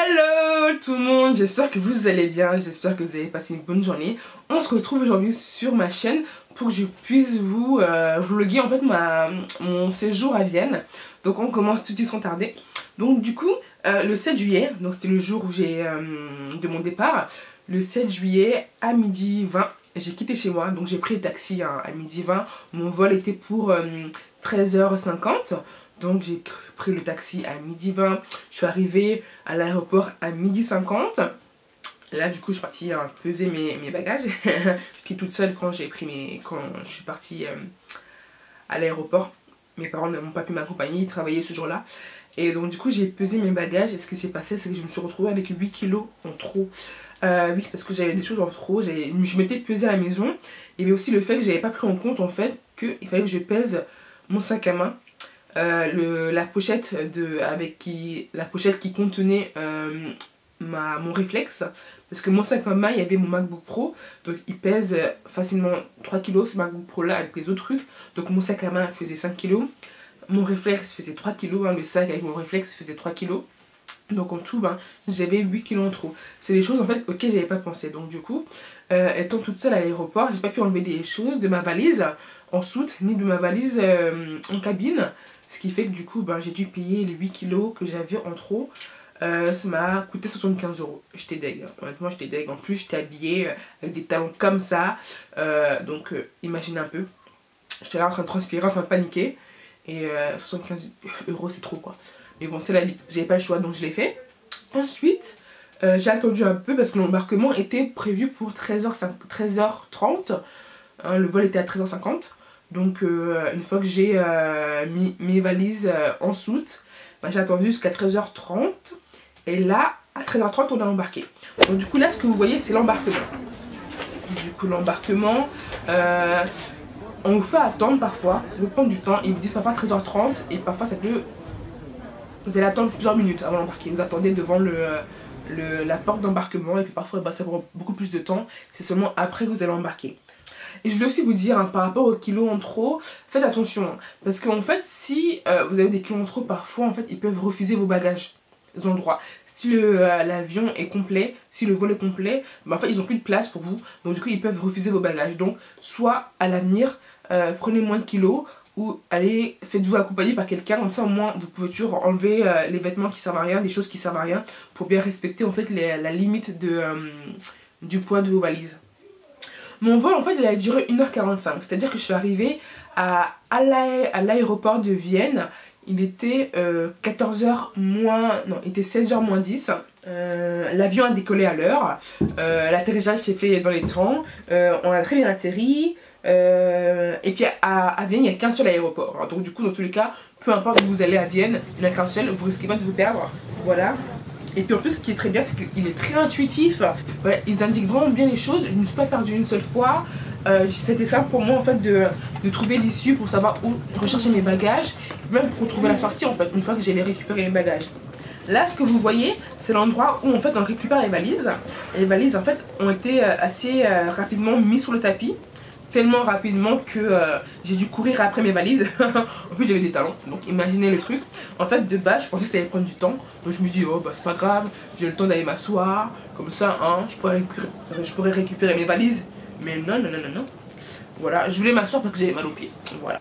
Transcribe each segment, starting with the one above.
Hello tout le monde, j'espère que vous allez bien, j'espère que vous avez passé une bonne journée. On se retrouve aujourd'hui sur ma chaîne pour que je puisse vous vlogger en fait mon séjour à Vienne. Donc on commence tout de suite sans tarder. Donc du coup, le 7 juillet, donc c'était le jour où j'ai de mon départ. Le 7 juillet à midi 20, j'ai quitté chez moi, donc j'ai pris le taxi à midi 20. Mon vol était pour 13h50. Donc j'ai pris le taxi à midi 20, je suis arrivée à l'aéroport à midi 50. Là du coup je suis partie peser mes bagages. Puis toute seule quand je suis partie à l'aéroport. Mes parents n'ont pas pu m'accompagner, ils travaillaient ce jour-là. Et donc du coup j'ai pesé mes bagages et ce qui s'est passé c'est que je me suis retrouvée avec 8 kilos en trop. Oui, parce que j'avais des choses en trop, je m'étais pesée à la maison. Il y avait aussi le fait que j'avais pas pris en compte en fait qu'il fallait que je pèse mon sac à main. La pochette qui contenait mon réflexe, parce que mon sac à main il y avait mon MacBook Pro, donc il pèse facilement 3 kg ce MacBook Pro là avec les autres trucs. Donc mon sac à main faisait 5 kg, mon réflexe faisait 3 kg, le sac avec mon réflexe faisait 3 kg. Donc en tout j'avais 8 kg en trop. C'est des choses en fait auxquelles j'avais pas pensé. Donc du coup étant toute seule à l'aéroport, j'ai pas pu enlever des choses de ma valise en soute ni de ma valise en cabine. Ce qui fait que du coup j'ai dû payer les 8 kilos que j'avais en trop. Ça m'a coûté 75 €. J'étais deg, honnêtement j'étais deg. En plus j'étais habillée avec des talons comme ça. Donc imaginez un peu. J'étais là en train de transpirer, en train de paniquer. Et 75 € c'est trop quoi. Mais bon c'est la vie, j'avais pas le choix donc je l'ai fait. Ensuite j'ai attendu un peu parce que l'embarquement était prévu pour 13h30. Le vol était à 13h50. Donc une fois que j'ai mis mes valises en soute, j'ai attendu jusqu'à 13h30. Et là, à 13h30, on a embarqué. Donc du coup là, ce que vous voyez, c'est l'embarquement. Du coup l'embarquement, on vous fait attendre parfois. Ça peut prendre du temps. Ils vous disent parfois 13h30 et parfois ça peut... Vous allez attendre plusieurs minutes avant d'embarquer. Vous attendez devant la porte d'embarquement et puis parfois ça prend beaucoup plus de temps. C'est seulement après que vous allez embarquer. Et je voulais aussi vous dire par rapport aux kilos en trop, faites attention. Parce qu'en fait, si vous avez des kilos en trop, parfois en fait, ils peuvent refuser vos bagages. Ils ont le droit. Si l'avion est complet, si le vol est complet, en fait, ils n'ont plus de place pour vous. Donc du coup, ils peuvent refuser vos bagages. Donc, soit à l'avenir, prenez moins de kilos ou allez, faites-vous accompagner par quelqu'un. Comme ça, au moins, vous pouvez toujours enlever les vêtements qui servent à rien, des choses qui servent à rien, pour bien respecter en fait la limite du poids de vos valises. Mon vol en fait il a duré 1h45, c'est à dire que je suis arrivée à l'aéroport de Vienne. Il était 14h moins... Non, il était 16h moins 10. L'avion a décollé à l'heure. L'atterrissage s'est fait dans les temps. On a très bien atterri. Et puis à Vienne il n'y a qu'un seul aéroport. Donc du coup dans tous les cas, peu importe où vous allez à Vienne, il n'y en a qu'un seul, vous risquez pas de vous perdre. Voilà. Et puis en plus ce qui est très bien c'est qu'il est très intuitif. Voilà, ils indiquent vraiment bien les choses. Je ne me suis pas perdue une seule fois. C'était simple pour moi en fait de trouver l'issue pour savoir où rechercher mes bagages. Même pour trouver la sortie en fait une fois que j'avais récupéré mes bagages. Là ce que vous voyez c'est l'endroit où en fait on récupère les valises. Les valises en fait ont été assez rapidement mises sur le tapis. Tellement rapidement que j'ai dû courir après mes valises. En plus j'avais des talons, donc imaginez le truc. En fait de base je pensais que ça allait prendre du temps. Donc je me dis oh bah c'est pas grave, j'ai le temps d'aller m'asseoir. Comme ça je pourrais récupérer mes valises. Mais non. Voilà, je voulais m'asseoir parce que j'avais mal aux pieds. Voilà.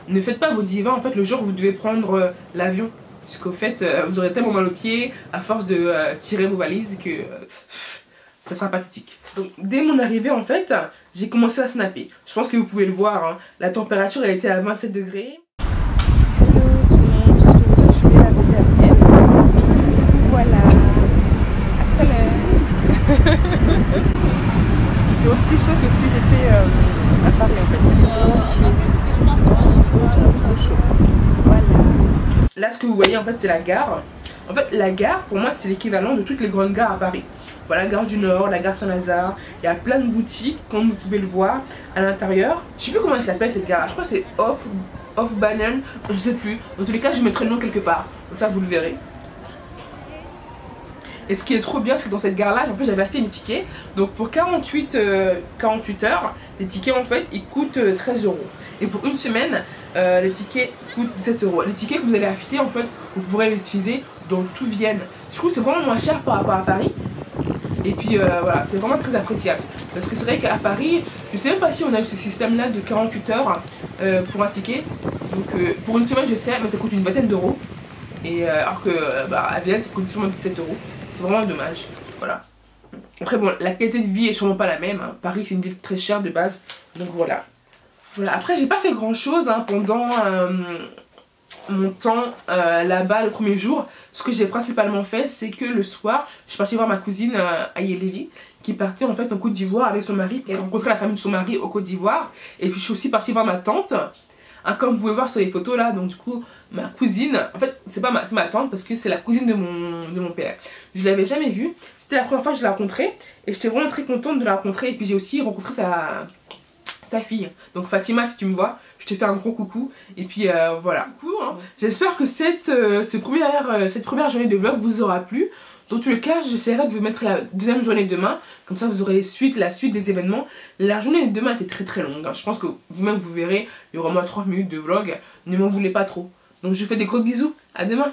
Ne faites pas vos divas en fait le jour où vous devez prendre l'avion. Parce qu'au fait vous aurez tellement mal aux pieds à force de tirer vos valises que... ça sera pathétique. Donc dès mon arrivée en fait, j'ai commencé à snapper. Je pense que vous pouvez le voir, hein. La température elle était à 27 degrés. Hello tout le monde, j'espère que vous suivez la vidéo à Vienne. Voilà, à tout à l'heure. Il fait aussi chaud que si j'étais à Paris en fait. Trop chaud. Voilà. Là ce que vous voyez en fait c'est la gare. En fait la gare pour moi c'est l'équivalent de toutes les grandes gares à Paris. Voilà, la gare du Nord, la gare Saint-Lazare, il y a plein de boutiques, comme vous pouvez le voir à l'intérieur. Je sais plus comment elle s'appelle cette gare, je crois que c'est Off Banane, je sais plus. Dans tous les cas, je mettrai le nom quelque part, comme ça vous le verrez. Et ce qui est trop bien, c'est que dans cette gare-là, en fait, j'avais acheté mes tickets. Donc pour 48 heures, les tickets en fait, ils coûtent 13 €. Et pour une semaine, les tickets coûtent 17 €. Les tickets que vous allez acheter, en fait, vous pourrez les utiliser dans tout Vienne. Je trouve que c'est vraiment moins cher par rapport à Paris. Et puis voilà, c'est vraiment très appréciable. Parce que c'est vrai qu'à Paris, je sais même pas si on a eu ce système là de 48 heures pour un ticket. Donc pour une semaine je sais, mais ça coûte une vingtaine d'euros. Et alors que à Vienne ça coûte sûrement 17 euros. C'est vraiment dommage. Voilà. Après bon, la qualité de vie est sûrement pas la même. Hein. Paris c'est une ville très chère de base. Donc voilà. Voilà. Après j'ai pas fait grand chose hein, pendant mon temps là-bas le premier jour. Ce que j'ai principalement fait, c'est que le soir, je suis partie voir ma cousine Ayelevi, qui partait en fait en Côte d'Ivoire avec son mari. Elle a rencontré la famille de son mari au Côte d'Ivoire. Et puis je suis aussi partie voir ma tante, hein, comme vous pouvez voir sur les photos là. Donc du coup, ma cousine, en fait c'est ma tante parce que c'est la cousine de mon père. Je l'avais jamais vue, c'était la première fois que je l'ai rencontrée. Et j'étais vraiment très contente de la rencontrer. Et puis j'ai aussi rencontré sa fille. Donc Fatima, si tu me vois, je te fais un gros coucou. Et puis voilà. Hein. J'espère que cette première journée de vlog vous aura plu. Dans tous les cas, j'essaierai de vous mettre la deuxième journée demain. Comme ça, vous aurez la suite des événements. La journée de demain était très très longue. Hein. Je pense que vous-même, vous verrez, il y aura au moins 30 minutes de vlog. Ne m'en voulez pas trop. Donc, je vous fais des gros bisous. À demain.